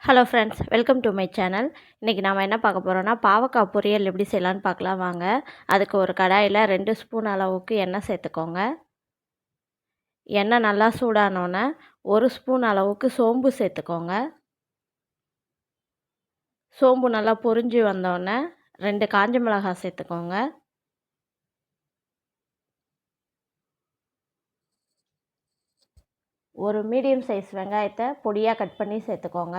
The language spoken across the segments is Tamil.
Hello friends, welcome to my channel. இன்றைக்கி நாம் என்ன பார்க்க போகிறோன்னா, பாவக்காய் பொரியல் எப்படி செய்யலான்னு பார்க்கலாம் வாங்க. அதுக்கு ஒரு கடாயில் 2 ஸ்பூன் அளவுக்கு எண்ணெய் சேர்த்துக்கோங்க. எண்ணெய் நல்லா சூடானோன்னே 1 ஸ்பூன் அளவுக்கு சோம்பு சேர்த்துக்கோங்க. சோம்பு நல்லா பொரிஞ்சு வந்தோடனே 2 காஞ்ச மிளகாய் சேர்த்துக்கோங்க. ஒரு மீடியம் சைஸ் வெங்காயத்தை பொடியாக கட் பண்ணி சேர்த்துக்கோங்க.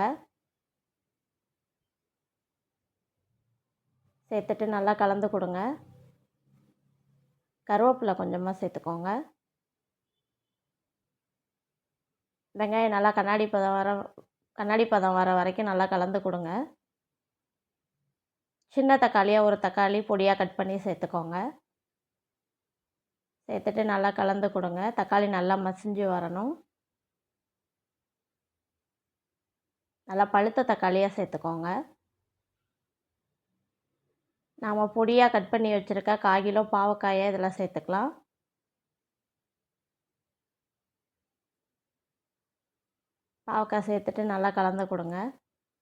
சேர்த்துட்டு நல்லா கலந்து கொடுங்க. கருவேப்பிலை கொஞ்சமாக சேர்த்துக்கோங்க. வெங்காயம் நல்லா கண்ணாடி பதம் வர வரைக்கும் நல்லா கலந்து கொடுங்க. சின்ன தக்காளியாக ஒரு தக்காளி பொடியாக கட் பண்ணி சேர்த்துக்கோங்க. சேர்த்துட்டு நல்லா கலந்து கொடுங்க. தக்காளி நல்லா மசிஞ்சு வரணும். நல்லா பழுத்த தக்காளியாக சேர்த்துக்கோங்க. நாம் பொடியாக கட் பண்ணி வச்சுருக்க 1/4 கிலோ பாவக்காயை இதில் சேர்த்துக்கலாம். பாவக்காய் சேர்த்துட்டு நல்லா கலந்து கொடுங்க.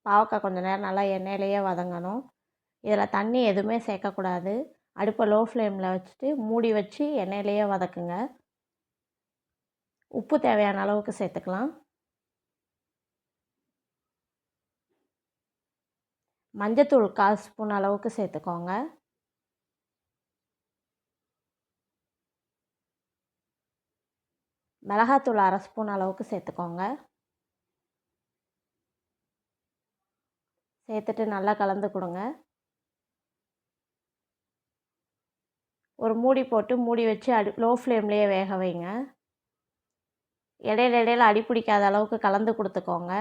பாவக்காய் கொஞ்சம் நேரம் நல்லா எண்ணெயிலேயே வதங்கணும். இதில் தண்ணி எதுவுமே சேர்க்கக்கூடாது. அடுப்பை லோ ஃப்ளேமில் வச்சுட்டு மூடி வச்சு எண்ணெயிலேயே வதக்குங்க. உப்பு தேவையான அளவுக்கு சேர்த்துக்கலாம். மஞ்சத்தூள் 1/4 ஸ்பூன் அளவுக்கு சேர்த்துக்கோங்க. மிளகாத்தூள் 1/2 ஸ்பூன் அளவுக்கு சேர்த்துக்கோங்க. சேர்த்துட்டு நல்லா கலந்து கொடுங்க. ஒரு மூடி போட்டு மூடி வச்சு லோ ஃப்ளேம்லேயே வேக வைங்க. இடையில அடி பிடிக்காத அளவுக்கு கலந்து கொடுத்துக்கோங்க.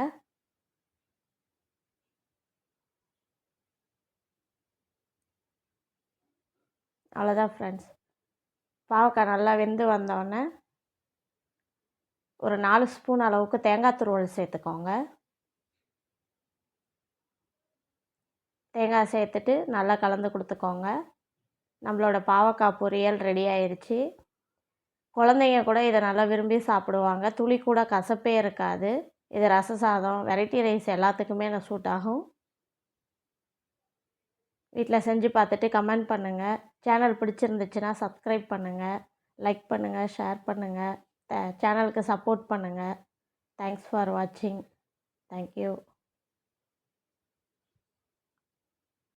அவ்வளோதான் ஃப்ரெண்ட்ஸ். பாவக்காய் நல்லா வெந்து வந்தோடனே ஒரு 4 ஸ்பூன் அளவுக்கு தேங்காய் துருவல் சேர்த்துக்கோங்க. தேங்காய் சேர்த்துட்டு நல்லா கலந்து கொடுத்துக்கோங்க. நம்மளோட பாவக்காய் பொரியல் ரெடி ஆயிடுச்சு. குழந்தைங்க கூட இதை நல்லா விரும்பி சாப்பிடுவாங்க. துளி கூட கசப்பே இருக்காது. இது ரச சாதம், வெரைட்டி ரைஸ் எல்லாத்துக்குமே சூட் ஆகும். வீட்டில் செஞ்சு பார்த்துட்டு கமெண்ட் பண்ணுங்கள். சேனல் பிடிச்சிருந்துச்சுன்னா சப்ஸ்கிரைப் பண்ணுங்கள், லைக் பண்ணுங்கள், ஷேர் பண்ணுங்கள், சேனலுக்கு சப்போர்ட் பண்ணுங்கள். தேங்க்ஸ் ஃபார் வாட்சிங். தேங்க்யூ.